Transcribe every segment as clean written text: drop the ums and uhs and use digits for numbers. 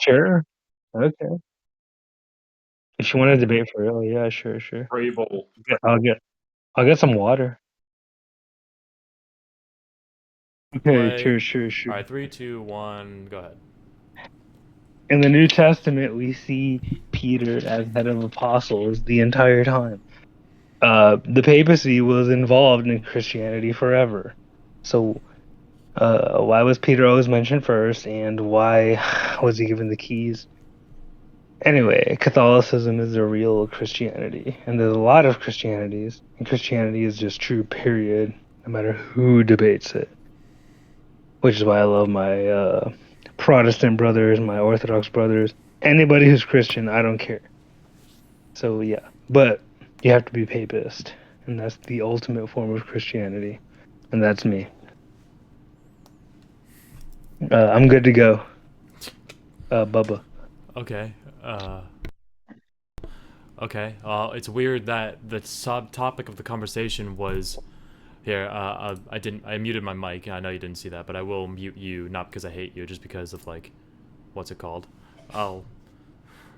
Sure. Okay. If you wanna debate for real, yeah, sure, sure. Vrabel. Yeah, I'll get some water. Okay, Play. sure, sure, sure. All right, 3, 2, 1. Go ahead. In the New Testament, we see Peter as head of apostles the entire time. The papacy was involved in Christianity forever. So, why was Peter always mentioned first, and why was he given the keys? Anyway, Catholicism is the real Christianity, and there's a lot of Christianities, and Christianity is just true, period, no matter who debates it. Which is why I love my Protestant brothers, my Orthodox brothers, anybody who's Christian, I don't care. So yeah, but you have to be papist, and that's the ultimate form of Christianity, and that's me. I'm good to go, Bubba. Okay. Okay. It's weird that the subtopic of the conversation was here. I muted my mic. I know you didn't see that, but I will mute you, not because I hate you, just because of like, what's it called? I'll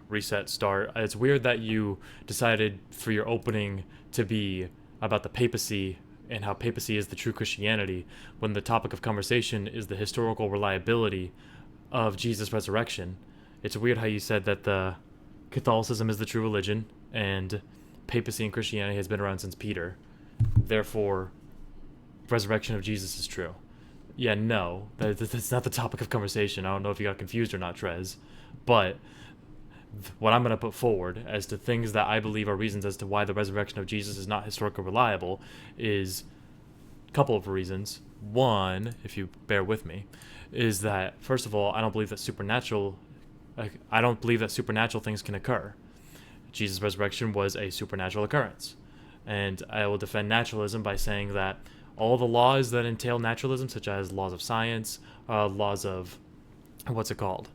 reset start. It's weird that you decided for your opening to be about the papacy and how papacy is the true Christianity when the topic of conversation is the historical reliability of Jesus' resurrection. It's weird how you said that the Catholicism is the true religion and papacy and Christianity has been around since Peter. Therefore, resurrection of Jesus is true. Yeah, no, that's not the topic of conversation. I don't know if you got confused or not, Trez, but what I'm going to put forward as to things that I believe are reasons as to why the resurrection of Jesus is not historically reliable is a couple of reasons. One, if you bear with me, is that first of all, I don't believe that supernatural things can occur. Jesus' resurrection was a supernatural occurrence. And I will defend naturalism by saying that all the laws that entail naturalism, such as laws of science, laws of what's it called?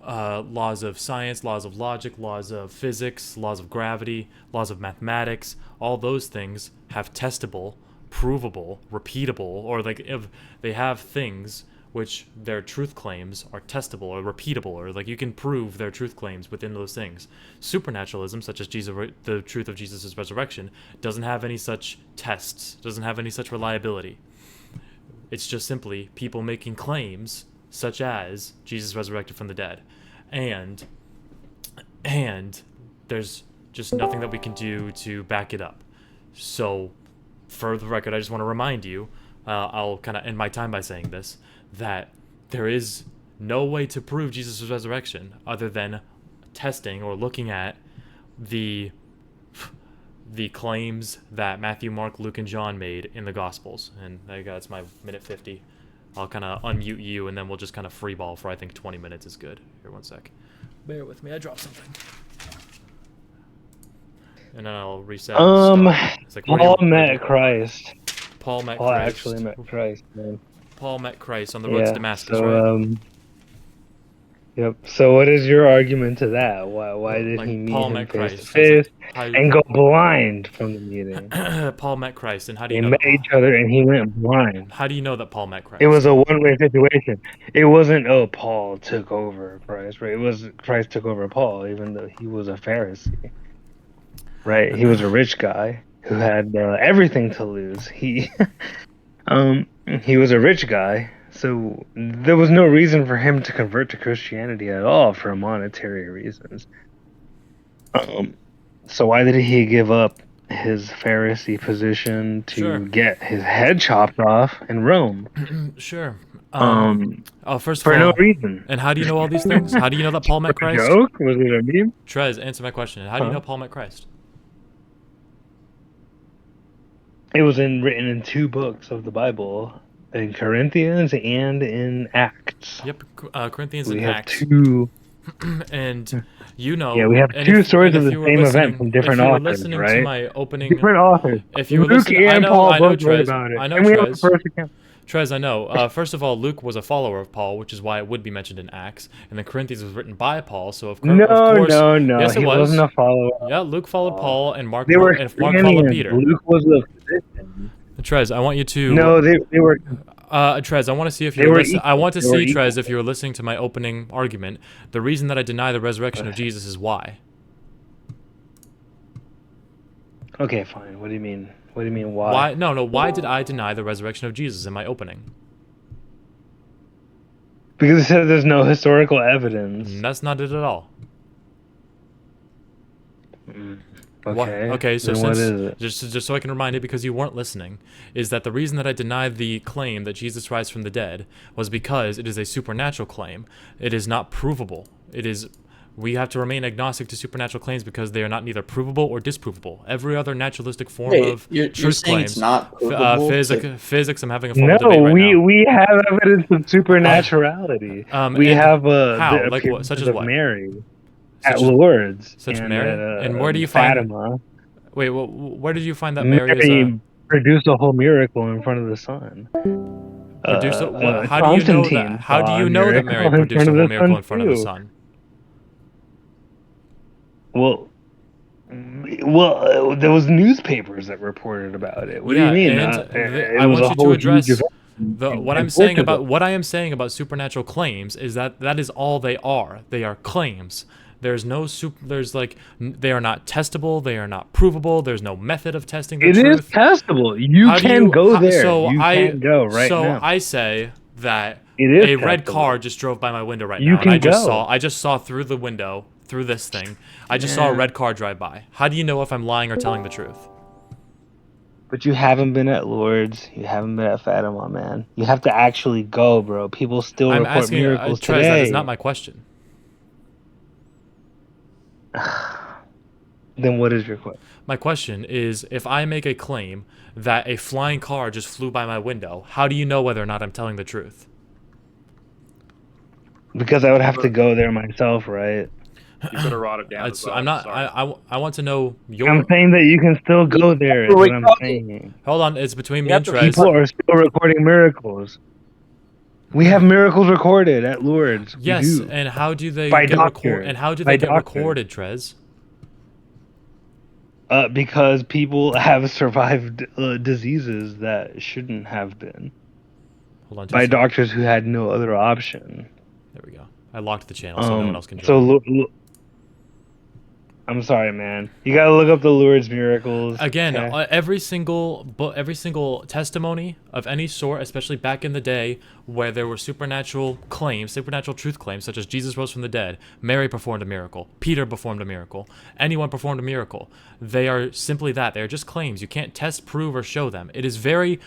Laws of science, laws of logic, laws of physics, laws of gravity, laws of mathematics, all those things have testable, provable, repeatable, or like if they have things which their truth claims are testable or repeatable, or like you can prove their truth claims within those things. Supernaturalism, such as the truth of Jesus' resurrection, doesn't have any such tests, doesn't have any such reliability. It's just simply people making claims such as Jesus resurrected from the dead. And there's just nothing that we can do to back it up. So, for the record, I just want to remind you, I'll kind of end my time by saying this, that there is no way to prove Jesus' resurrection other than testing or looking at the claims that Matthew, Mark, Luke, and John made in the Gospels. And there you go, it's my minute 50. I'll kind of unmute you, and then we'll just kind of freeball for, I think, 20 minutes is good. Here, one sec. Bear with me, I dropped something. And then I'll reset. It's like, Paul met Christ. Paul actually met Christ, man. Paul met Christ on the road to Damascus, so, right? Yep. So what is your argument to that? Why did he meet him face to face and go blind from the meeting? Paul met Christ, and how do you know? They met each other, and he went blind. How do you know that Paul met Christ? It was a one-way situation. It wasn't, Paul took over Christ, right? It was Christ took over Paul, even though he was a Pharisee, right? He was a rich guy who had everything to lose. He was a rich guy, so there was no reason for him to convert to Christianity at all for monetary reasons. So why did he give up his Pharisee position to get his head chopped off in Rome? Sure. First for no reason. And how do you know all these things? How do you know that Paul met Christ? Joke? Was it a meme? Trez, answer my question. How do you know Paul met Christ? It was written in 2 books of the Bible, in Corinthians and in Acts. Yep, Corinthians and Acts. We have 2. And you know, yeah, we have 2 stories of the same event from different authors, right? If you were listening to my opening, different authors. If you were Luke listening, and Paul both Trez, wrote about it. I know, and we Trez. have the first account. Trez, I know. First of all, Luke was a follower of Paul, which is why it would be mentioned in Acts. And then Corinthians was written by Paul, so of course, no. Yes, he wasn't a follower. Yeah, Luke followed Paul, and Mark followed Peter. Luke was a physician. Trez, I want you to. No, they were. Trez, I want to see if They you're were listening. I equal. want to They were see, equal. Trez, if you're listening to my opening argument. The reason that I deny the resurrection of Jesus is why. Okay, fine. What do you mean? What do you mean? Why? Why? No, no. Why did I deny the resurrection of Jesus in my opening? Because it said there's no historical evidence. That's not it at all. What? Okay, Okay, so then what since is it? just so I can remind you because you weren't listening, is that the reason that I denied the claim that Jesus rise from the dead was because it is a supernatural claim. It is not provable. It is we have to remain agnostic to supernatural claims because they are not neither provable or disprovable. Every other naturalistic form Wait, of you're truth saying it's claims, not provable physics. I'm having a No, formal debate right now. we have evidence of supernaturality. We And have how? the Like what? Such appearances as of what? Mary at Such as Lourdes such and Mary? And where do you find? Fatima. Wait, well, where did you find that Mary is a Mary produced a whole miracle in front of the sun. producer? How do you know that? Constantine How do saw a you know that miracle Mary in produced front a of whole the miracle sun in front of the too. sun? Well, there was newspapers that reported about it. What do you Yeah, mean? and It I was want a you to whole huge address event what I'm in saying Portugal. about supernatural claims is that that is all they are. They are claims. There's no they are not testable. They are not provable. There's no method of testing the It is truth. testable. You How do can you? go there. You can go right So now. I say that It is a red car testable. just drove by my window right You now, and can go. I just saw through the window through this thing. I just saw a Yeah. red car drive by. How do you know if I'm lying or telling the truth? But you haven't been at Lourdes. You haven't been at Fatima, man. You have to actually go, bro. People still I'm report asking, miracles Trez. That is not today. my question. Then what is your question? My question is, if I make a claim that a flying car just flew by my window, how do you know whether or not I'm telling the truth? Because I would have to go there myself, right? You could have wrote it down as well. I'm not. Sorry. I want to know I'm your. saying that you can still go there, is what I'm saying. Hold on, it's between me You and have to Trez. People are still recording miracles. We have miracles recorded at Lourdes. We Yes, do. and how do they By get doctors. And how do By they get doctors. recorded, Trez? Because people have survived diseases that shouldn't have been. Hold on, By doctors who had no other option. There we go. I locked the channel so no one else can join. So I'm sorry, man. You gotta look up the Lourdes miracles. Again, okay? every single testimony of any sort, especially back in the day where there were supernatural claims, supernatural truth claims, such as Jesus rose from the dead, Mary performed a miracle, Peter performed a miracle, anyone performed a miracle. They are simply that. They are just claims. You can't test, prove, or show them. It is very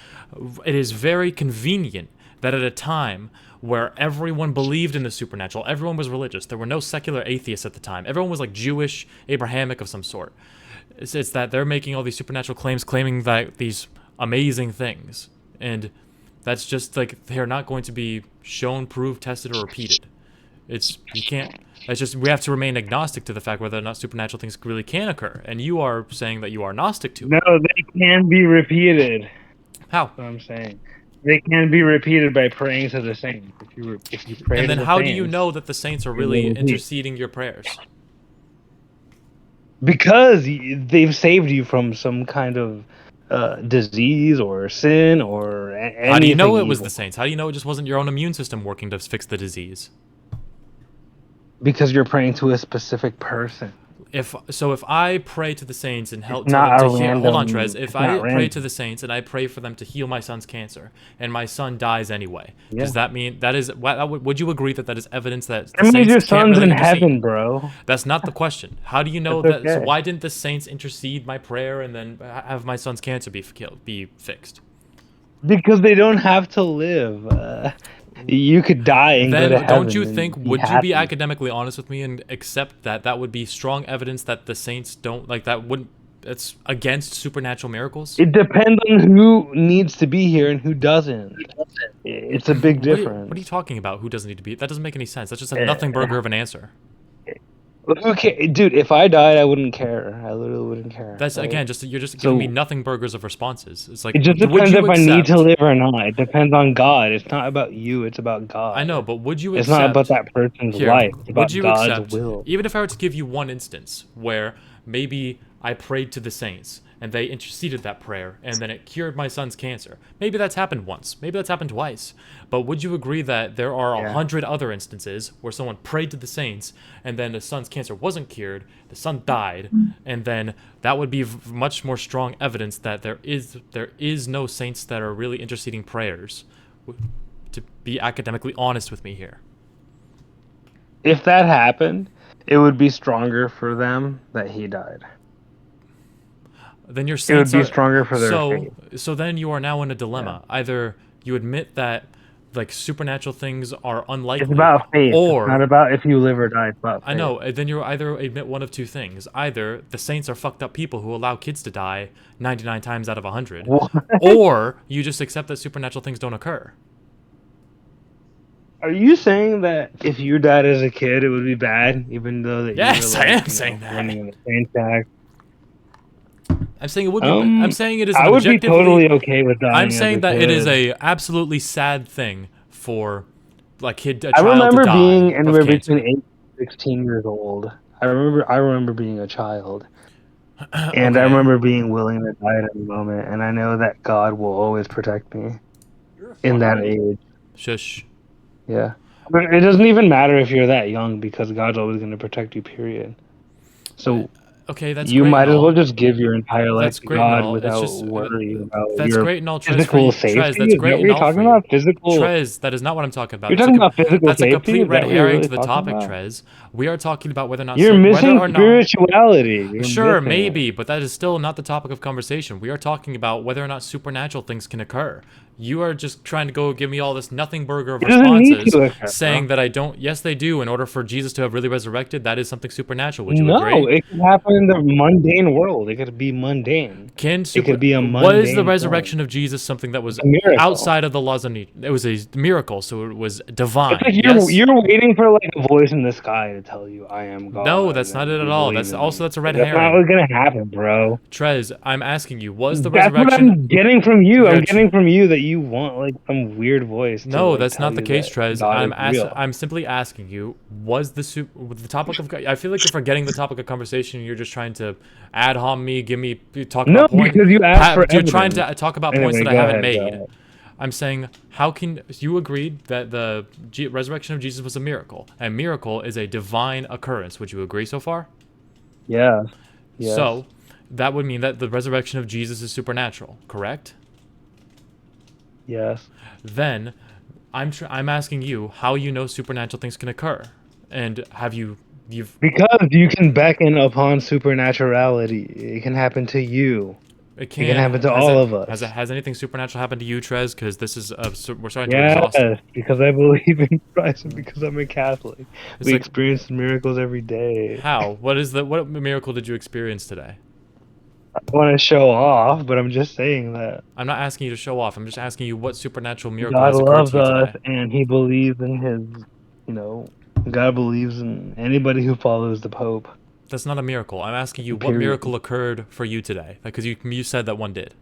convenient that at a time where everyone believed in the supernatural, everyone was religious. There were no secular atheists at the time. Everyone was like Jewish, Abrahamic of some sort. It's that they're making all these supernatural claims, claiming that these amazing things, and that's just like they're not going to be shown, proved, tested, or repeated. You can't. It's just we have to remain agnostic to the fact whether or not supernatural things really can occur. And you are saying that you are agnostic to it. No, they can be repeated. How? That's what I'm saying. They can be repeated by praying to the saints. If you pray And to then the how saints, do you know that the saints are really interceding your prayers? Because they've saved you from some kind of disease or sin or anything. How do you know it was evil. the saints? How do you know it just wasn't your own immune system working to fix the disease? Because you're praying to a specific person. If I pray to the saints and help It's tell them not to a heal, random. hold on, Trez. If It's I not pray random. to the saints and I pray for them to heal my son's cancer, and my son dies anyway, Yeah. does that mean that is? Would you agree that that is evidence that the That means saints your can't son's really in intercede? heaven, bro. That's not the question. How do you know That's that? So okay. why didn't the saints intercede my prayer and then have my son's cancer be fixed? Because they don't have to live. You could die and go to Then heaven. don't you and think? be Would you happy. be academically honest with me and accept that that would be strong evidence that the saints don't like that? Wouldn't it's against supernatural miracles? It depends on who needs to be here and who doesn't. It's a big difference. What are you talking about? Who doesn't need to be? That doesn't make any sense. That's just a nothing burger of an answer. Okay, dude, if I died, I wouldn't care. I literally wouldn't care. That's right? again you're just giving me nothing burgers of responses. It's like It just would depends you if I need accept? to live or not. It depends on God. It's not about you. It's about God. I know, but would you It's accept? not about that person's Here, life. It's about would you God's accept? will. Even if I were to give you one instance where maybe I prayed to the saints and they interceded that prayer, and then it cured my son's cancer. Maybe that's happened once. Maybe that's happened twice. But would you agree that there are 100 other instances where someone prayed to the saints, and then the son's cancer wasn't cured, the son died, and then that would be much more strong evidence that there is no saints that are really interceding prayers? To be academically honest with me here. If that happened, it would be stronger for them that he died. Then your saints it would be stronger for their faith. So then you are now in a dilemma. Yeah. Either you admit that like supernatural things are unlikely. It's about faith. Or it's not about if you live or die. It's about faith. I know. Then you either admit one of two things. Either the saints are fucked up people who allow kids to die 99 times out of 100, or you just accept that supernatural things don't occur. Are you saying that if you died as a kid, it would be bad, even though that yes, you were I am saying that. Running in the same track? I'm saying it would be. I'm saying it is. I would be totally okay with dying. I'm saying that it is a absolutely sad thing for like a child to die. I remember being anywhere between 8 and 16 years old. I remember being a child, and I remember being willing to die at any moment. And I know that God will always protect me in that age. Shush. Yeah. But it doesn't even matter if you're that young because God's always going to protect you, period. So okay, that's you great might as well just give your entire life to God without worrying about that's great and all, Trez, physical safety. Trez, that's great and all talking about physical. Trez, that is not what I'm talking about. You're talking about physical that's safety? That's a complete red herring to the topic, about? Trez. We are talking about whether or not you're missing spirituality. Sure, maybe, but that is still not the topic of conversation. We are talking about whether or not supernatural things can occur. You are just trying to go give me all this nothing burger of responses saying that I don't. Yes, they do. In order for Jesus to have really resurrected, that is something supernatural. Would you agree? No, it can happen in the mundane world. It could be mundane. It could be a mundane. Was the resurrection of Jesus something that was outside of the laws of nature? It was a miracle, so it was divine. Like you're waiting for like a voice in the sky to tell you, "I am God." No, that's not it at all. That's a red herring. That's not what's gonna happen, bro. Trez, I'm asking you, was the resurrection? That's what I'm getting from you. I'm getting from you that you want like some weird voice. No, that's not the case, Trez. I'm simply asking you, was the topic of? I feel like you're forgetting the topic of conversation. You're just trying to ad hom me, talk about points. Because you asked for you're trying to talk about points that I haven't made. I'm saying, how can you agreed that the resurrection of Jesus was a miracle? A miracle is a divine occurrence. Would you agree so far? Yeah. Yes. So that would mean that the resurrection of Jesus is supernatural, correct? Yes. Then I'm asking you how you know supernatural things can occur, and because you can beckon upon supernaturality. It can happen to you. It can happen to all of us. Has anything supernatural happened to you, Trez? Because this is we're starting to exhaust. Yes, because I believe in Christ and because I'm a Catholic. We experience miracles every day. How? What miracle did you experience today? I want to show off, but I'm just saying that. I'm not asking you to show off. I'm just asking you what supernatural miracle has occurred to you today. God loves us, and He believes in His, God believes in anybody who follows the Pope. That's not a miracle. I'm asking you what miracle occurred for you today, because you said that one did.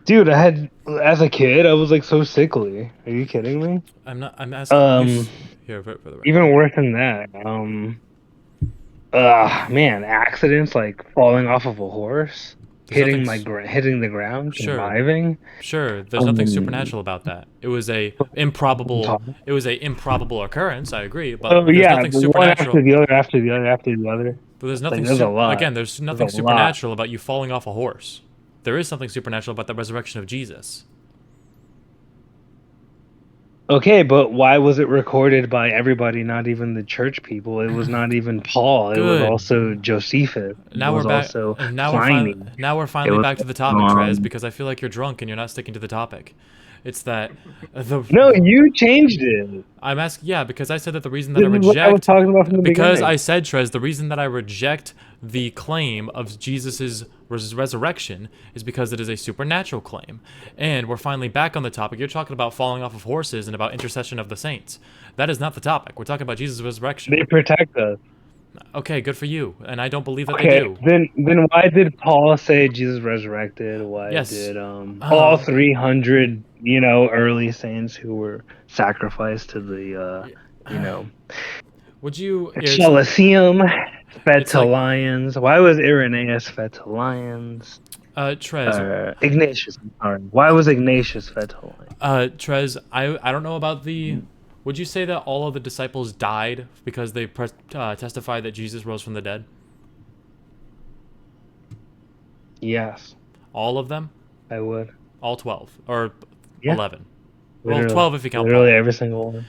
Dude, as a kid, I was like so sickly. Are you kidding me? I'm asking you. Here, for the record. Even worse than that. Man, accidents like falling off of a horse, hitting the ground, surviving. Sure, there's nothing supernatural about that. It was a improbable occurrence. I agree, but there's nothing supernatural. One after the other. But there's nothing. There's nothing supernatural about you falling off a horse. There is something supernatural about the resurrection of Jesus. Okay, but why was it recorded by everybody, not even the church people? It was not even Paul. It was also Josephus. Now we're back. Now we're finally back to the topic, Trez, because I feel like you're drunk and you're not sticking to the topic. It's that No, you changed it. I'm asking, because I said that the reason that I reject I said, Trez, the reason that I reject the claim of Jesus's resurrection is because it is a supernatural claim. And we're finally back on the topic. You're talking about falling off of horses and about intercession of the saints. That is not the topic. We're talking about Jesus' resurrection. They protect us. Okay, good for you. And I don't believe that they do. Then why did Paul say Jesus resurrected? Why did all 300, early saints who were sacrificed to the, Would you... Colosseum fed It's to like lions. Why was Irenaeus fed to lions? Trez. Ignatius. I'm sorry. Why was Ignatius fed to lions? Trez, I don't know about the. Would you say that all of the disciples died because they testified that Jesus rose from the dead? Yes, All of them? I would. All 12 or Yeah, 11? Well, literally, 12 if you count literally Paul. every single one.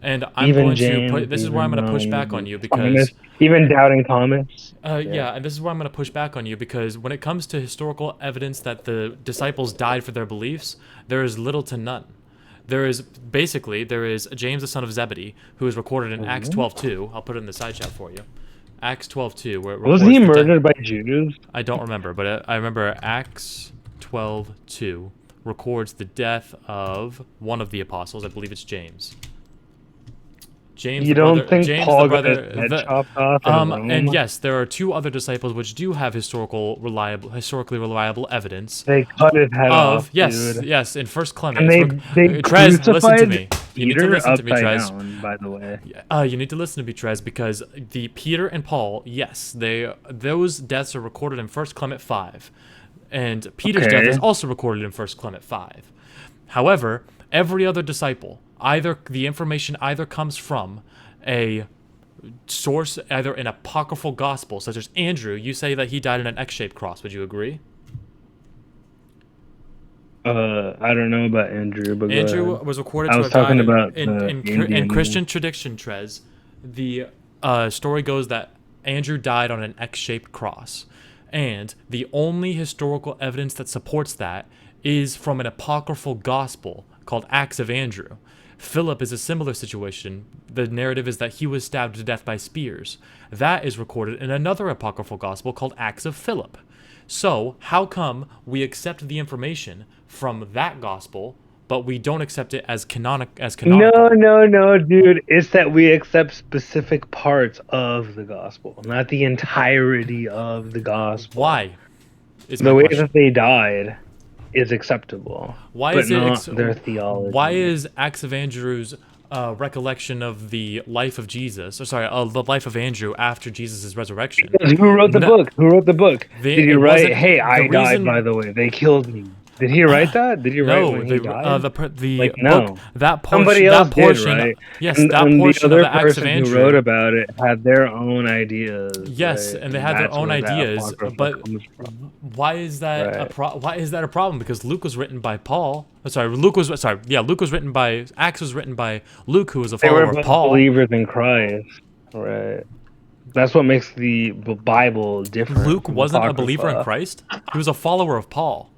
And I'm Even going to James, put. This is where I'm even going to push back on you Thomas, because even doubting Thomas. Yeah. yeah, and this is where I'm going to push back on you because when it comes to historical evidence that the disciples died for their beliefs, there is little to none. There is James the son of Zebedee, who is recorded in Acts Mhm. 12:2. I'll put it in the side chat for you. Acts 12:2, where it Was records he the death. murdered by Jews? I don't remember, but I remember Acts 12:2 records the death of one of the apostles. I believe it's James. James You the don't brother. think James the Paul got his brother. head chopped off in And Rome? yes, there are two other disciples which do have historically reliable evidence They cut his head of off, dude. yes in First Clement. And they Trez, listen to crucified me. You need to Peter listen to me, upside Trez. down, by the way. You need to listen to me, Trez, because the Peter and Paul, yes, those deaths are recorded in First Clement 5, and Peter's death is Okay. also recorded in First Clement 5. However, every other disciple, either the information either comes from a source, either an apocryphal gospel, such as Andrew. You say that he died in an X-shaped cross. Would you agree? I don't know about Andrew, but go Andrew ahead. was recorded I to was have died talking about in the in, in, Indian in one. Christian tradition, Trez. The story goes that Andrew died on an X-shaped cross, and the only historical evidence that supports that is from an apocryphal gospel called Acts of Andrew. Philip is a similar situation. The narrative is that he was stabbed to death by spears. That is recorded in another apocryphal gospel called Acts of Philip. So, how come we accept the information from that gospel, but we don't accept it as No, canonical? no, no, dude. It's that we accept specific parts of the gospel, not the entirety of the gospel. Why is my The way that question. they died is acceptable, Why but is it? not their Why theology. is Acts of Andrew's recollection of the life of Jesus, or sorry, the life of Andrew after Jesus' resurrection? Because who wrote the No, book? Who wrote the book? Did he it write, wasn't "Hey, the I died, by reason. the way. They killed me." Did he write that? Did he write No, when he died? the Like, book no. that Somebody portion else that did, portion right? yes that And the portion of other the Acts of person who wrote Andrew. about it had their own ideas, Yes, right? and they And had their that's own where that ideas, apocrypha but comes from, why is that right? why is that a problem? Because Luke was written by Paul. Luke was Luke was written by Acts was written by Luke, who was a They were follower of both Paul. believers in Christ, right? That's what makes the Bible different Luke from wasn't a believer in apocrypha. Christ. He was a follower of Paul.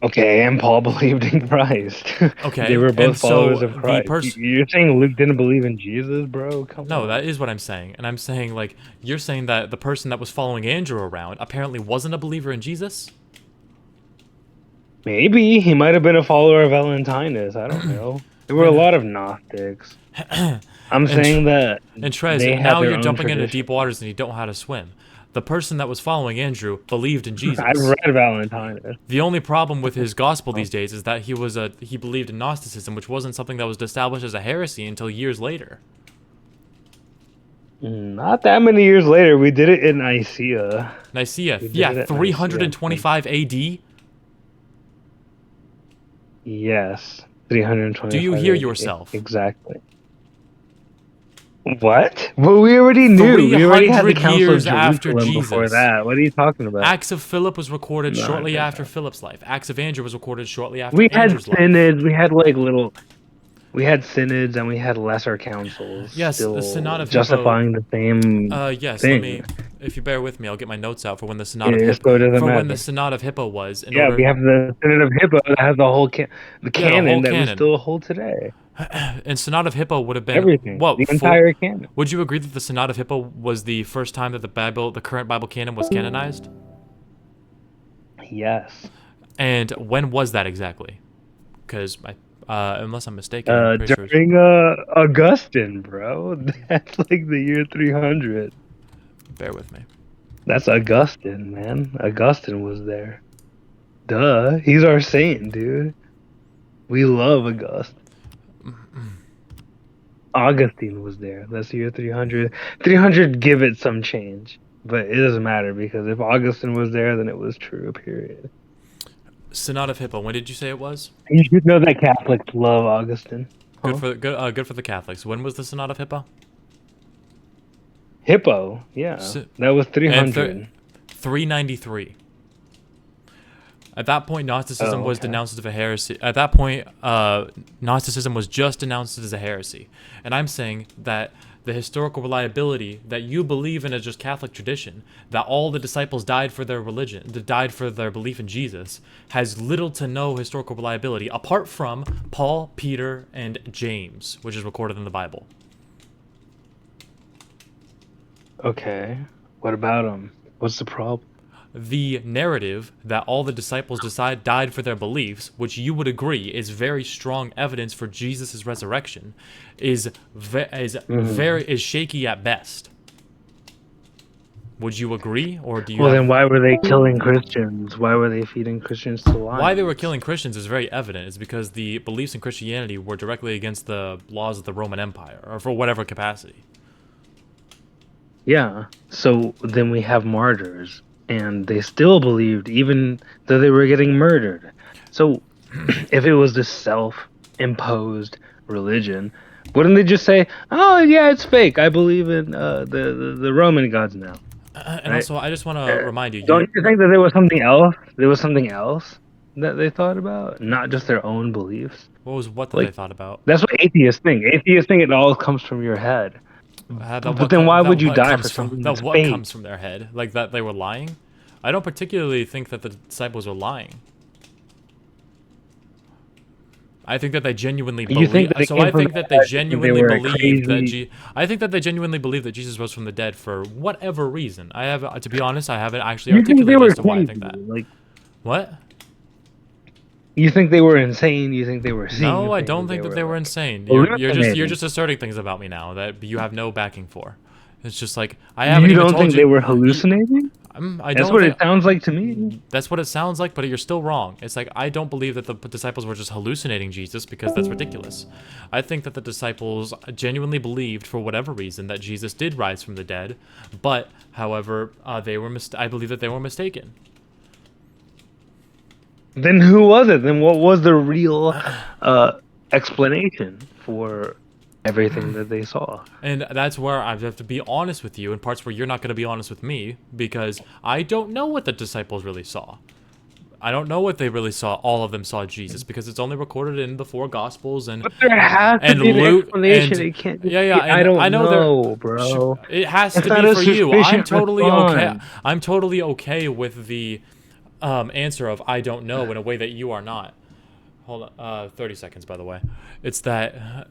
Okay, and Paul believed in Christ. They Okay, were and both followers so of Christ. You're saying Luke didn't believe in Jesus, bro? Come no, that on. is what I'm saying, and I'm saying like you're saying that the person that was following Andrew around apparently wasn't a believer in Jesus. Maybe he might have been a follower of Valentinus. I don't know. There were a And lot of Gnostics. I'm and saying that and they Trez, had now their you're own jumping into tradition. deep waters and you don't know how to swim. The person that was following Andrew believed in I've Jesus. read Valentinus. The only problem with his gospel these days is that he believed in Gnosticism, which wasn't something that was established as a heresy until years later. Not that many years later, we did it in Nicaea. Nicaea, We did yeah, it at Nicaea. 325 AD. Yes, Do you 325 hear AD. yourself? Exactly. What? Well, we already knew. We already had the 300 Council of years after Jerusalem before Jesus. that. What are you talking about? Acts of Philip was recorded No, shortly no, after no. Philip's life. Acts of Andrew was recorded shortly after We had Andrew's life. synods. We had like little. We had synods and we had lesser councils, Yes, the Synod still of Hippo. justifying the same Yes, let thing. me. If you bear with me, I'll get my notes out for when the Synod of Yeah, Hippo. so it doesn't For when the matter. Synod of Hippo was in Yeah, we order. have the Synod of Hippo that has the whole the Yeah, the whole canon that we canon. still hold today. And Synod of Hippo would have been Everything, what the full. entire canon. Would you agree that the Synod of Hippo was the first time that the current Bible canon was canonized? Yes. And when was that exactly? Because unless I'm mistaken, I'm pretty sure. During Augustine, bro. That's like the year 300. Bear with me. That's Augustine, man. Augustine was there. Duh. He's our saint, dude. We love Augustine. Augustine was there. That's the year 300. 300, give it some change. But it doesn't matter because if Augustine was there, then it was true, period. Synod of Hippo. When did you say it was? You should know that Catholics love Augustine. Good Huh? for good for the Catholics. When was the Synod of Hippo? Hippo, yeah. That was 300. 393. At that point, Gnosticism was okay. denounced as a heresy. At that point, Gnosticism was just denounced as a heresy. And I'm saying that the historical reliability that you believe in as just Catholic tradition, that all the disciples died for their religion, died for their belief in Jesus, has little to no historical reliability apart from Paul, Peter, and James, which is recorded in the Bible. Okay. What about them? What's the problem? The narrative that all the disciples died for their beliefs, which you would agree is very strong evidence for Jesus' resurrection, is shaky at best. Would you agree, or do you? Well, then why were they killing Christians? Why were they feeding Christians to lions? Why they were killing Christians is very evident. It's because the beliefs in Christianity were directly against the laws of the Roman Empire, or for whatever capacity. Yeah. So then we have martyrs, and they still believed, even though they were getting murdered. So if it was this self-imposed religion, wouldn't they just say, "Oh yeah, it's fake. I believe in the Roman gods now"? And right? also, I just want to remind you. Don't you think that there was something else? There was something else that they thought about, not just their own beliefs. What they thought about? That's what atheists think. Atheists think it all comes from your head. But then why would you die for something that's what fake? comes from their head? Like that they were lying? I don't particularly think that the disciples were lying. I think that they genuinely believe. I think that they genuinely believe that I think that they genuinely believe that Jesus rose from the dead for whatever reason. I have, to be honest, I haven't actually articulated as to why I think that. Like, what? You think they were insane? You think they were seeing? No, I don't think that they were insane. You're just asserting things about me now that you have no backing for. It's just like I haven't even told you. You don't think they were hallucinating? That's what it sounds like to me. That's what it sounds like, but you're still wrong. It's like I don't believe that the disciples were just hallucinating Jesus because that's ridiculous. I think that the disciples genuinely believed, for whatever reason, that Jesus did rise from the dead. But, however, I believe that they were mistaken. Then who was it? Then what was the real explanation for everything that they saw? And that's where I have to be honest with you in parts where you're not going to be honest with me, because I don't know what the disciples really saw. I don't know what they really saw. All of them saw Jesus because it's only recorded in the 4 Gospels and but there has to be Luke. An explanation. It can't just I know bro. It has to be for you. I'm totally okay. I'm totally okay with the answer of I don't know in a way that you are not. Hold on, 30 seconds, by the way. It's that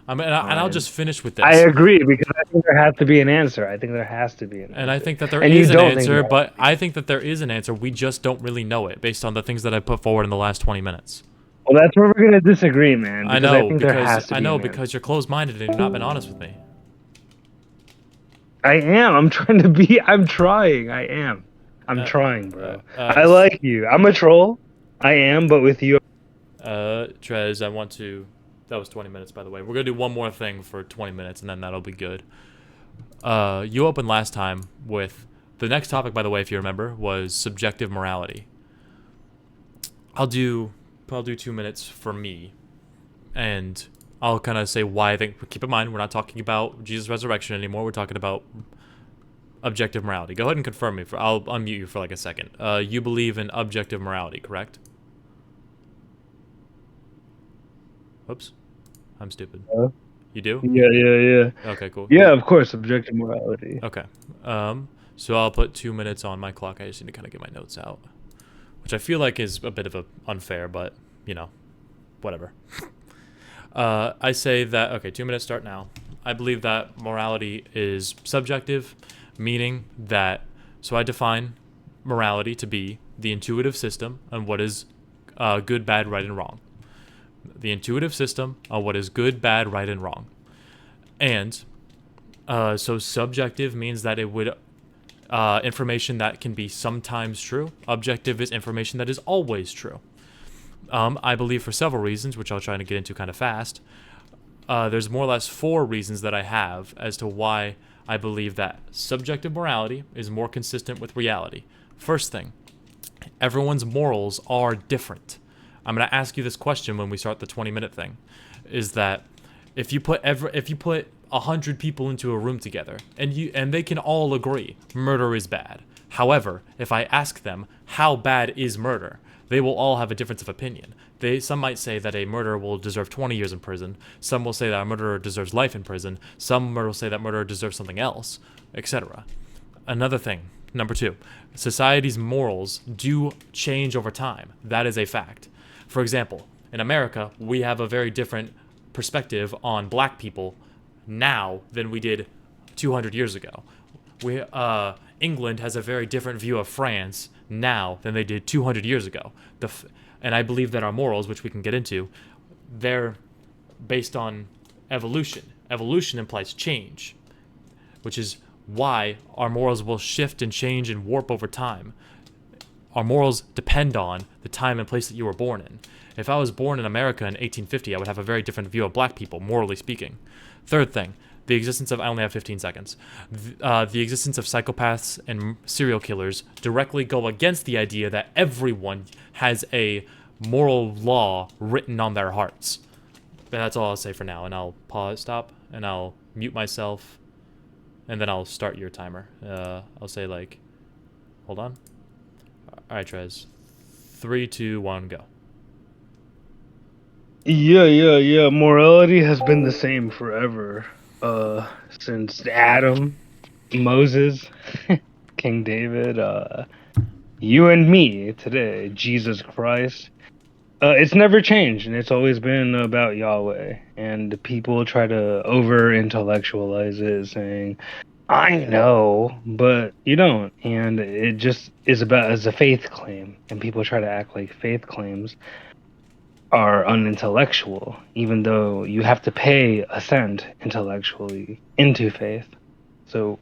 I'll just finish with this. I agree because I think there has to be an answer. I think there has to be an answer. And I think that there is an answer, but I think that there is an answer. We just don't really know it based on the things that I put forward in the last 20 minutes. Well, that's where we're gonna disagree, man. I know because you're closed-minded and you've not been honest with me. I am. I'm trying. I am. I'm trying, bro. I like you. I'm a troll. I am, but with you. Trez, I want to... That was 20 minutes, by the way. We're going to do one more thing for 20 minutes, and then that'll be good. You opened last time with... The next topic, by the way, if you remember, was subjective morality. I'll do 2 minutes for me, and I'll kind of say why I think... Keep in mind, we're not talking about Jesus' resurrection anymore. We're talking about objective morality. Go ahead and confirm me. I'll unmute you for like a second. You believe in objective morality, correct? Whoops. I'm stupid. You do? Yeah. Okay, cool. Yeah, of course, objective morality. Okay. So I'll put 2 minutes on my clock. I just need to kind of get my notes out, which I feel like is a bit of a unfair, but, you know, whatever. I say that, okay, 2 minutes start now. I believe that morality is subjective, meaning that, so I define morality to be the intuitive system on what is good, bad, right, and wrong. The intuitive system on what is good, bad, right, and wrong. And so subjective means that it would information that can be sometimes true. Objective is information that is always true. I believe for several reasons, which I'll try to get into kind of fast, there's more or less 4 reasons that I have as to why I believe that subjective morality is more consistent with reality. First thing, everyone's morals are different. I'm going to ask you this question when we start the 20-minute thing, is that if you put 100 people into a room together and they can all agree murder is bad. However, if I ask them how bad is murder, they will all have a difference of opinion. Some might say that a murderer will deserve 20 years in prison. Some will say that a murderer deserves life in prison. Some will say that murderer deserves something else, etc. Another thing, number 2, society's morals do change over time. That is a fact. For example, in America, we have a very different perspective on black people now than we did 200 years ago. England has a very different view of France now than they did 200 years ago. And I believe that our morals, which we can get into, they're based on evolution. Evolution implies change, which is why our morals will shift and change and warp over time. Our morals depend on the time and place that you were born in. If I was born in America in 1850, I would have a very different view of black people, morally speaking. Third thing, the existence of, I only have 15 seconds, the existence of psychopaths and serial killers directly go against the idea that everyone has a moral law written on their hearts. That's all I'll say for now, and I'll stop, and I'll mute myself, and then I'll start your timer. I'll say, like, hold on. All right, Trez. 3, 2, 1, go. Yeah. Morality has been the same forever. Since Adam, Moses, King David, you and me today, Jesus Christ. It's never changed, and it's always been about Yahweh. And people try to over-intellectualize it, saying, I know, but you don't. And it just is about as a faith claim, and people try to act like faith claims are unintellectual, even though you have to pay a cent intellectually into faith. So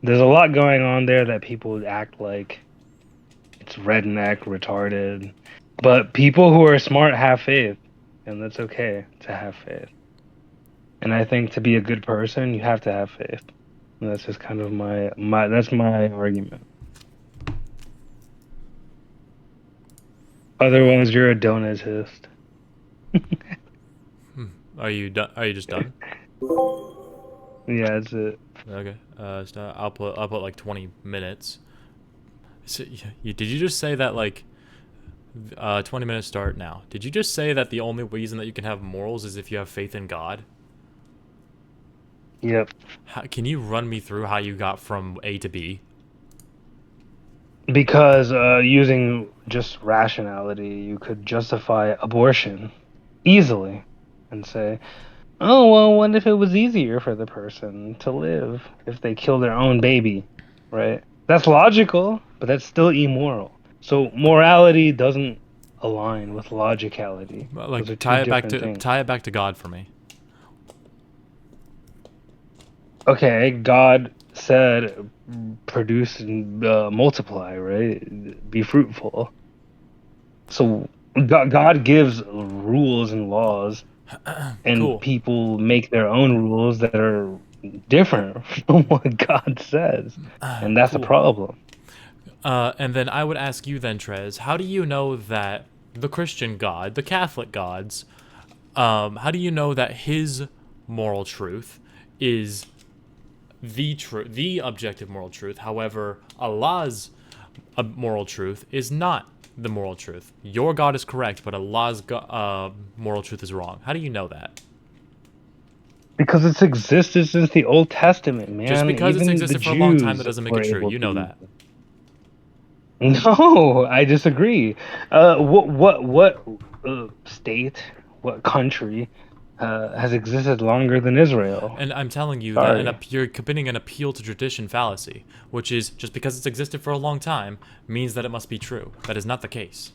there's a lot going on there that people act like it's redneck, retarded. But people who are smart have faith, and that's okay to have faith. And I think to be a good person, you have to have faith. And that's just kind of that's my argument. Otherwise, you're a donutist. Are you done? Are you just done? Yeah, that's it. Okay. So I'll put like 20 minutes. So, did you just say that, like, 20 minutes start now? Did you just say that the only reason that you can have morals is if you have faith in God? Yep. Can you run me through how you got from A to B? Because using just rationality, you could justify abortion easily and say, oh, well, what if it was easier for the person to live if they kill their own baby, right? That's logical, but that's still immoral. So morality doesn't align with logicality. Like, tie it back to God for me. Okay, God said produce and multiply, right? Be fruitful. So God gives rules and laws, and Cool. people make their own rules that are different from what God says, and that's a problem. And then I would ask you then, Trez, how do you know that the Christian God, the Catholic gods, how do you know that his moral truth is the objective moral truth? However, Allah's moral truth is not the moral truth. Your God is correct, but Allah's moral truth is wrong. How do you know that? Because it's existed since the Old Testament, man. Just because Even it's existed for a long time, that doesn't make it true. You know that. No, I disagree. What state, what country has existed longer than Israel? And I'm telling you that you're committing an appeal to tradition fallacy, which is just because it's existed for a long time means that it must be true. That is not the case.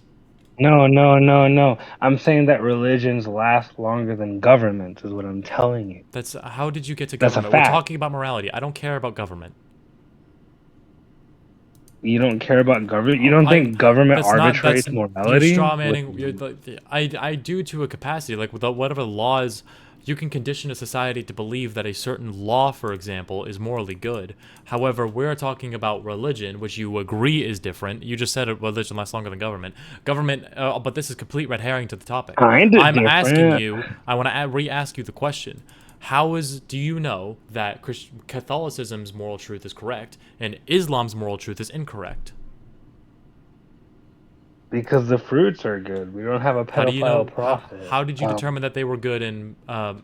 No. I'm saying that religions last longer than governments is what I'm telling you. That's how did you get to government? That's a fact. We're talking about morality. I don't care about government. You don't care about government? You don't think government arbitrates morality? You're straw manning. I do to a capacity, like without whatever laws You can condition a society to believe that a certain law, for example, is morally good. However, we're talking about religion, which you agree is different. You just said religion lasts longer than government. But this is complete red herring to the topic. Kind of I'm asking different. you, I want to re-ask you the question. Do you know that Catholicism's moral truth is correct and Islam's moral truth is incorrect? Because the fruits are good. We don't have a How do you know? pedophile prophet. How did you determine that they were good and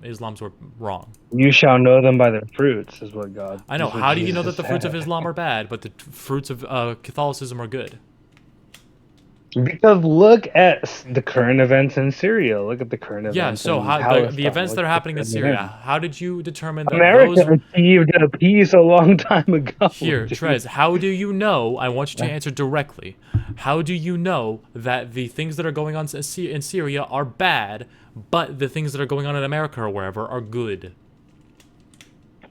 Islam's were wrong? You shall know them by their fruits, is what God. I know. is what How do you know Jesus that the fruits of said. Islam are bad, but the fruits of Catholicism are good? Because look at the current events in Syria. Look at the current events. Yeah. So in how Palestine. the events that Look are at happening in current Syria? events. How did you determine that America those? achieved a peace a long time ago. Here, dude. Trez, how do you know? I want you to answer directly. How do you know that the things that are going on in Syria are bad, but the things that are going on in America or wherever are good?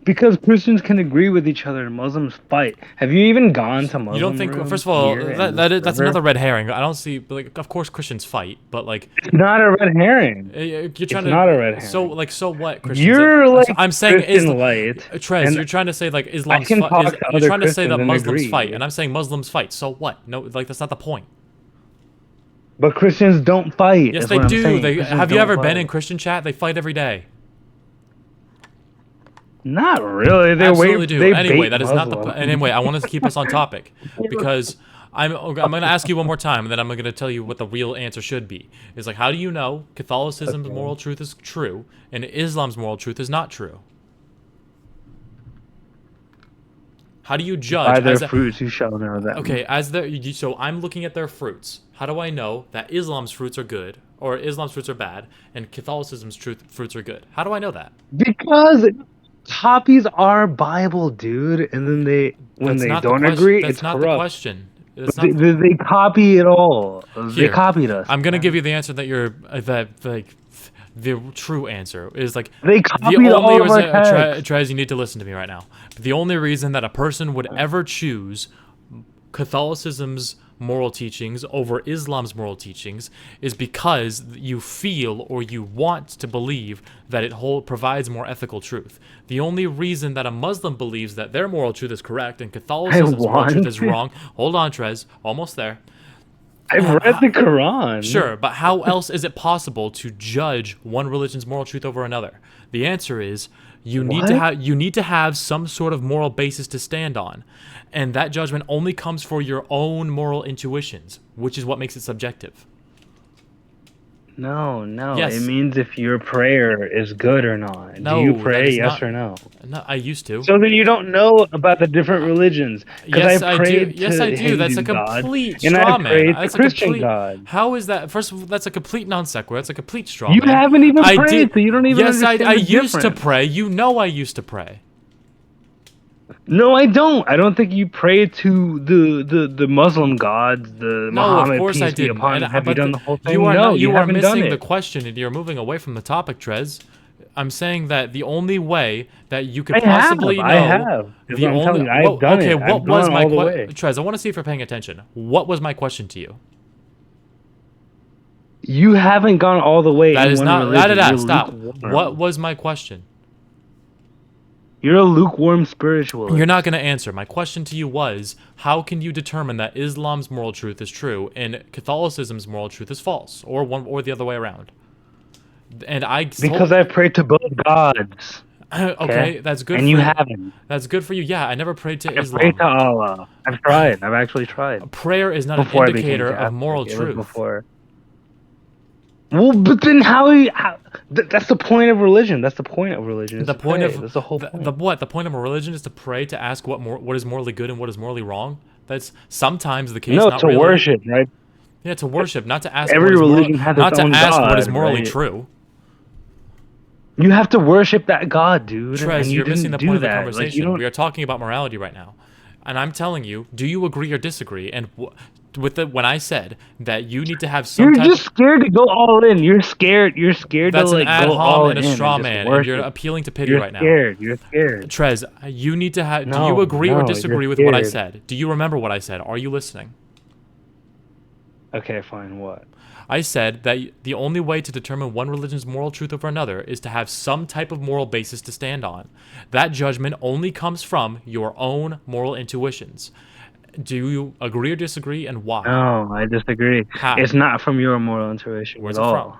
Because Christians can agree with each other and Muslims fight. Have you even gone to Muslim You don't think? rooms First of all, here in this that's river? another red herring. I don't see. Like, of course, Christians fight, but like, It's not a red herring. you're It's trying to. not a red herring. So what? Christians? You're like I'm saying Christian light. Trez, and you're trying to say like I Islam's can fight. talk to You're other trying to say that Christians and Muslims agree. fight, and I'm saying Muslims fight. So what? No, like that's not the point. But Christians don't fight. Yes, is they what I'm do. saying. They Christians have you don't ever been fight. in Christian chat? They fight every day. Not really. They Absolutely do. They Anyway, bait that is not the. Muslims. Anyway, I want to keep us on topic because I'm going to ask you one more time, and then I'm going to tell you what the real answer should be. It's like, how do you know Catholicism's moral truth is true and Islam's moral truth is not true? How do you judge? By their fruits you shall know them. Okay, so I'm looking at their fruits. How do I know that Islam's fruits are good or Islam's fruits are bad and Catholicism's fruits are good? How do I know that? Because copies our Bible, dude, and then when That's they not the don't question. agree, That's it's not the corrupt. question. That's not They copy it all. They Here, copied us. I'm gonna give you the answer that you're the true answer is like They copied all of our texts. Trez, you need to listen to me right now. The only reason that a person would ever choose Catholicism's moral teachings over Islam's moral teachings is because you feel or you want to believe that it provides more ethical truth. The only reason that a Muslim believes that their moral truth is correct and Catholicism's moral truth is wrong. Hold on, Trez, almost there. I've read the Quran. Sure, but how else is it possible to judge one religion's moral truth over another? The answer is you need to have some sort of moral basis to stand on. And that judgment only comes for your own moral intuitions, which is what makes it subjective. No. Yes. It means if your prayer is good or not. No, do you that pray is yes not- or no? No, I used to. So then you don't know about the different religions. Yes, I I do. prayed Yes, to I do. That's a Hindu God, complete and straw I man. prayed to That's a Christian complete. God. How is that? First of all, that's a complete non sequitur. That's a complete straw You man. haven't even I prayed, did. so you don't even Yes, understand I the used to difference. pray. You know, I used to pray. No, I don't. I don't think you pray to the Muslim gods, the No, Muhammad, of course I peace be didn't. upon him. Have you But done the whole thing? You are no, not, you are haven't done missing the it. question, and you're moving away from the topic, Trez. I'm saying that the only way that you could I possibly have. know I have. the I'm only telling you, I've done okay, it. what I've was gone my all the way. question, Trez? I want to see if you're paying attention. What was my question to you? You haven't gone all the way. That in is one not. religion. You're Stop. lukewarm. What was my question? You're a lukewarm spiritualist. You're not going to answer. My question to you was, how can you determine that Islam's moral truth is true and Catholicism's moral truth is false, or one or the other way around? And because I've prayed to both gods. Okay, that's good. And you haven't. That's good for you. Yeah, I never prayed to I Islam. prayed to Allah. I've tried. I've actually tried. Prayer is not Before an I became indicator of Catholic. moral It was truth. Before. Well, but then that's the point of religion. That's the point of religion. The point of that's the whole point. The point of a religion is to pray to ask what is morally good and what is morally wrong. That's sometimes the case. No, not to really. worship, right? Yeah, to worship, not to ask. Every what is religion moral, has not its to own ask what God, is morally right? true. You have to worship that God, dude. Trez, and you you're missing the didn't point do of the that. conversation. Like, We are talking about morality right now, and I'm telling you, do you agree or disagree? And when I said that you need to have some you're type just scared to go all in. You're scared. You're scared that's to an like ad go all hom in and a straw and just man, and worship. you're appealing to pity You're right now. scared. You're scared. Trez, you need to have. Do No, you agree or no, disagree you're with what I scared. said? Do you remember what I said? Are you listening? Okay, fine. What? I said that the only way to determine one religion's moral truth over another is to have some type of moral basis to stand on. That judgment only comes from your own moral intuitions. Do you agree or disagree, and why? No, I disagree. How? It's not from your moral intuition Where's at it from? all.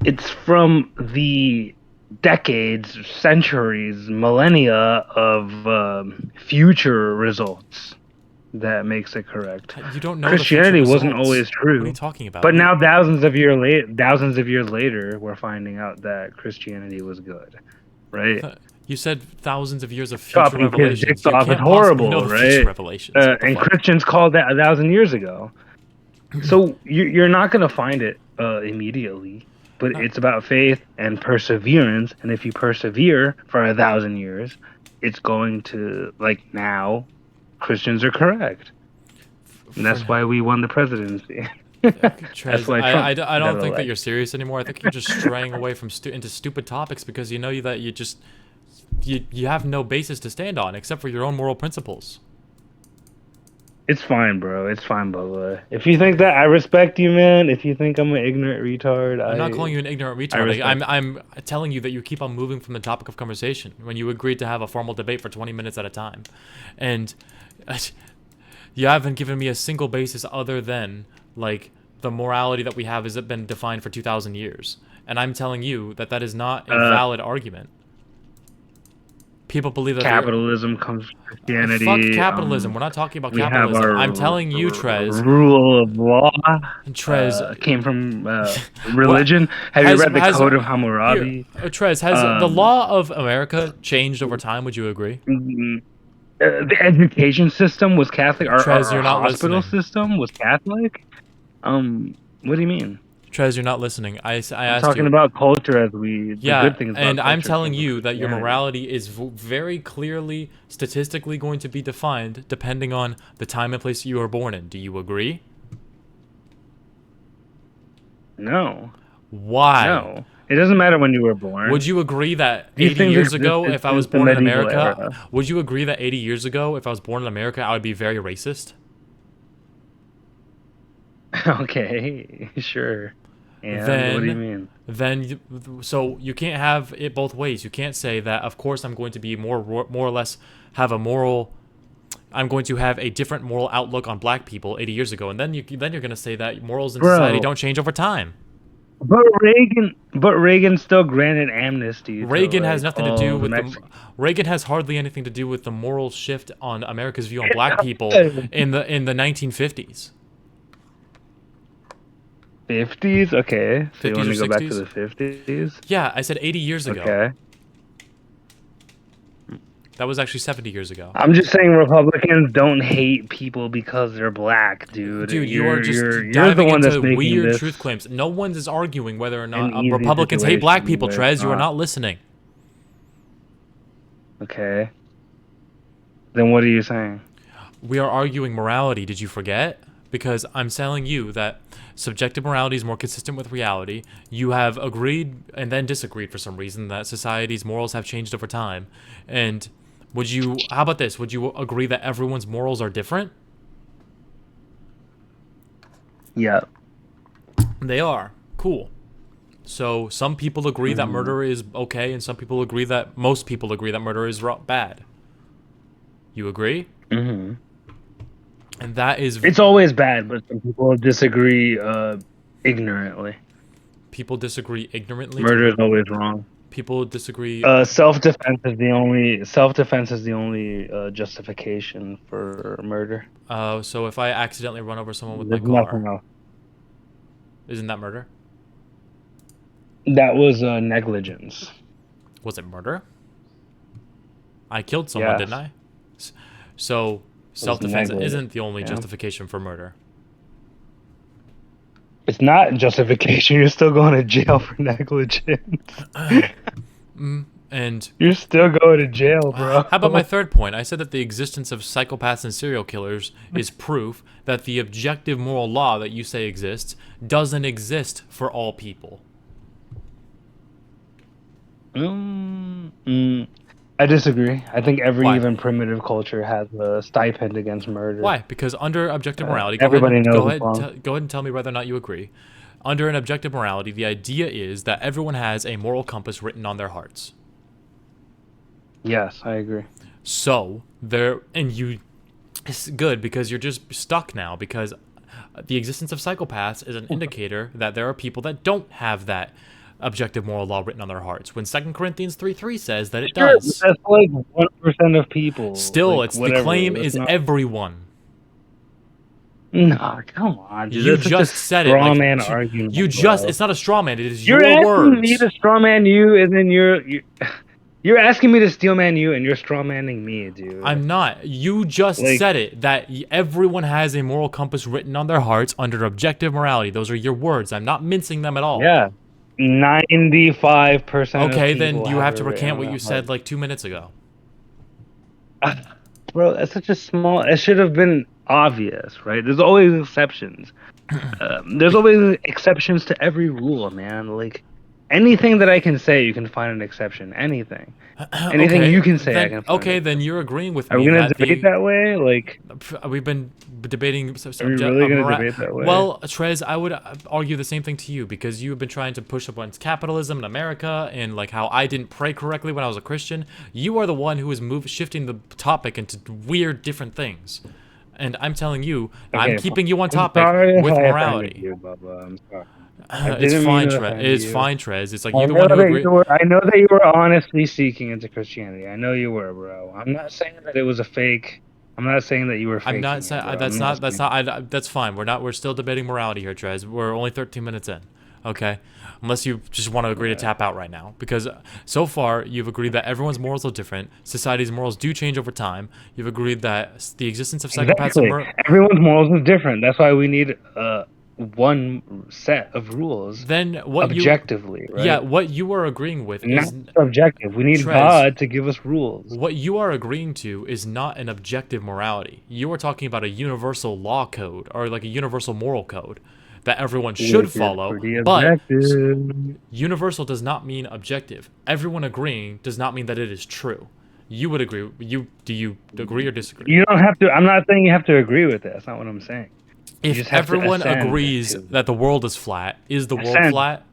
It's from the decades, centuries, millennia of future results that makes it correct. You don't know Christianity the future wasn't results. always true. What are you talking about? But now, thousands of years later, we're finding out that Christianity was good, right? You said thousands of years of future Chopping kids' revelations. dicks You off can't is possibly horrible, know the right? future revelations. What the And fuck? Christians called that 1,000 years ago. So you're not going to find it immediately, but it's about faith and perseverance. And if you persevere for 1,000 years, it's going to, like, now Christians are correct. And that's why we won the presidency. Trez, why I Trump don't got think that elected. you're serious anymore. I think you're just straying away from into stupid topics because you know that you have no basis to stand on except for your own moral principles. It's fine, bro. It's fine, Bubba. If you think that, I respect you, man. If you think I'm an ignorant retard, I'm not calling you an ignorant retard. respect I'm telling you that you keep on moving from the topic of conversation when you agreed to have a formal debate for 20 minutes at a time. And you haven't given me a single basis other than, like, the morality that we have has been defined for 2,000 years. And I'm telling you that that is not a valid argument. People believe that capitalism comes from Christianity. fuck capitalism. We're not talking about We have capitalism. our I'm telling you, Trez. rule of law Trez came from religion. Have you read the Code of Hammurabi? Trez, has the law of America changed over time? Would you agree? The education system was Catholic. Trez, Our you're not hospital listening. system was Catholic. What do you mean? Trez, you're not listening. I asked I'm talking you. about culture as the good things about and I'm culture telling came from you that your Christianity. morality is very clearly, statistically going to be defined depending on the time and place you were born in. Do you agree? No. Why? No. It doesn't matter when you were born. Would you agree that These 80 things years ago, existed if I was since the born in medieval America, era. would you agree that 80 years ago, if I was born in America, I would be very racist? Okay, sure. And what do you mean? So you can't have it both ways. You can't say that, of course, I'm going to be more or less have a moral. I'm going to have a different moral outlook on black people 80 years ago, and then you're going to say that morals in society don't change over time. But Reagan still granted amnesty. Reagan has like, nothing to do with the Reagan has hardly anything to do with the moral shift on America's view on black people in the 1950s. 50s? Okay. So you 50s want or to go back to 60s? the 50s? Yeah, I said 80 years ago. Okay. That was actually 70 years ago. I'm just saying Republicans don't hate people because they're black, dude. Dude, you're you're diving the one that's into making weird this truth claims. No one is arguing whether or not an easy Republicans hate black situation, people, but Trez. it's You are not. not listening. Okay. Then what are you saying? We are arguing morality. Did you forget? Because I'm telling you that subjective morality is more consistent with reality. You have agreed and then disagreed for some reason that society's morals have changed over time. And how about this? Would you agree that everyone's morals are different? Yeah. They are. Cool. So some people agree that murder is okay, and some people agree that most people agree that murder is bad. You agree? Mm-hmm. And that is... It's always bad, but some people disagree ignorantly. People disagree ignorantly. Murder is always wrong. People disagree... Self-defense is the only justification for murder. So if I accidentally run over someone with There's my nothing car, else. isn't that murder? That was negligence. Was it murder? I killed someone, Yes. didn't I? So self-defense negligent, isn't the only yeah. justification for murder. It's not justification. You're still going to jail for negligence. And You're still going to jail, bro. how about my third point? I said that the existence of psychopaths and serial killers is proof that the objective moral law that you say exists doesn't exist for all people. I disagree. I think every Why? even primitive culture has a stipend against murder. Why? Because under objective morality, Everybody knows it's wrong. go ahead and tell me whether or not you agree. Under an objective morality, the idea is that everyone has a moral compass written on their hearts. Yes, I agree. So it's good because you're just stuck now because the existence of psychopaths is an indicator that there are people that don't have that objective moral law written on their hearts. When 2 Corinthians 3:3 says that it does. That's like 1% of people. Still, like, it's whatever. the claim That's is not... everyone. Nah, come on, dude. You That's just said it. Like, man argument. it's not a straw man. It is You're your words. asking me to straw man you, and then you're asking me to steel man you, and you're straw manning me, dude. I'm not. You just said it, that everyone has a moral compass written on their hearts under objective morality. Those are your words. I'm not mincing them at all. Yeah. 95%. Okay, then you have to recant what you said like 2 minutes ago. Bro, that's such a small... It should have been obvious, right? There's always exceptions. There's always exceptions to every rule, man. Like, anything that I can say, you can find an exception. Anything you can say, I can find. Okay, then you're agreeing with me. Are we gonna debate that way? Like, we've been debating. Are we really gonna debate that way? Well, Trez, I would argue the same thing to you because you've been trying to push up against capitalism in America and like how I didn't pray correctly when I was a Christian. You are the one who is shifting the topic into weird, different things. And I'm telling you, I'm keeping you on topic with morality. You, Bubba. I'm sorry. It's fine, Trez. It's fine, Trez. It's like you're the one who agreed. I know that you were honestly seeking into Christianity. I know you were, bro. I'm not saying that it was a fake. I'm not saying that you were faking. I'm not saying that's fine. We're still debating morality here, Trez. We're only 13 minutes in. Okay? Unless you just want to agree to tap out right now. Because so far, you've agreed that everyone's morals are different. Society's morals do change over time. You've agreed that the existence of psychopaths... Everyone's morals is different. That's why we need one set of rules. Then what objectively, right? Yeah, what you are agreeing with is... Not subjective. We need God to give us rules. What you are agreeing to is not an objective morality. You are talking about a universal law code, or like a universal moral code that everyone should follow, but universal does not mean objective. Everyone agreeing does not mean that it is true. You would agree. Do you agree or disagree? You don't have to. I'm not saying you have to agree with it. That's not what I'm saying. If everyone agrees that the world is flat, is the world flat?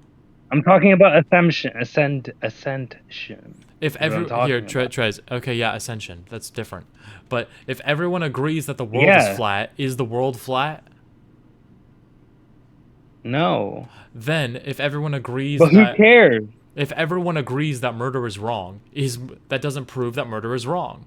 I'm talking about ascension. If Trez, okay, yeah, ascension. That's different. But if everyone agrees that the world is flat, is the world flat? No. Then, if everyone agrees but who cares? If everyone agrees that murder is wrong, that doesn't prove that murder is wrong.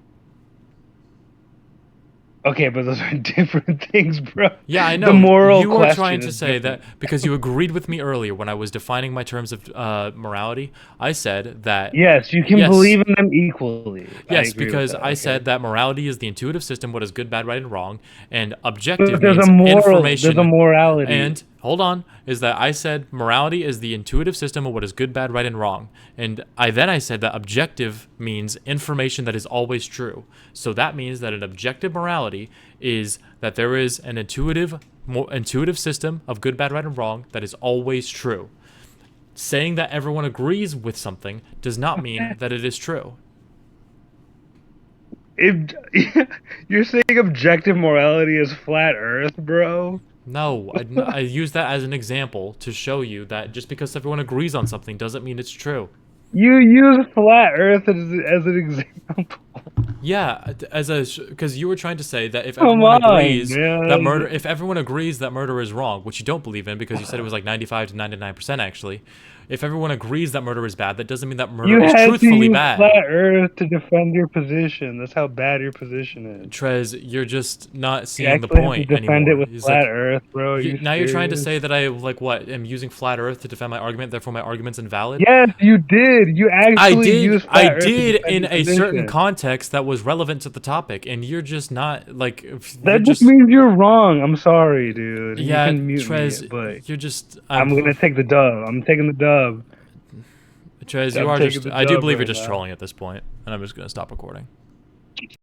Okay, but those are different things, bro. Yeah, I know. The moral you are trying to say different. that because you agreed with me earlier when I was defining my terms of morality. I said that... Yes, you can believe in them equally. Yes, because I said that morality is the intuitive system, what is good, bad, right, and wrong, and objective means information. There's a morality. And, hold on, is that I said morality is the intuitive system of what is good, bad, right, and wrong. And I said that objective means information that is always true. So that means that an objective morality is that there is an intuitive system of good, bad, right, and wrong that is always true. Saying that everyone agrees with something does not mean that it is true. You're saying objective morality is flat Earth, bro? No, I use that as an example to show you that just because everyone agrees on something doesn't mean it's true. You use flat Earth as an example. Yeah, because you were trying to say that if everyone agrees that murder is wrong, which you don't believe in because you said it was like 95 to 99% actually. If everyone agrees that murder is bad, that doesn't mean that murder is truthfully bad. You had to use flat Earth to defend your position. That's how bad your position is. Trez, you're just not seeing the point anymore. Defend it with flat Earth, bro. Now you're trying to say that I am using flat Earth to defend my argument, therefore my argument's invalid? Yes, you did. You actually used flat Earth. I did in a certain context that was relevant to the topic, and you're just not like. That just means you're wrong. I'm sorry, dude. Yeah, you can mute Trez, me, but you're just. I'm gonna take the dub. I'm taking the dub. Trez, I do believe you're just trolling at this point, and I'm just gonna stop recording.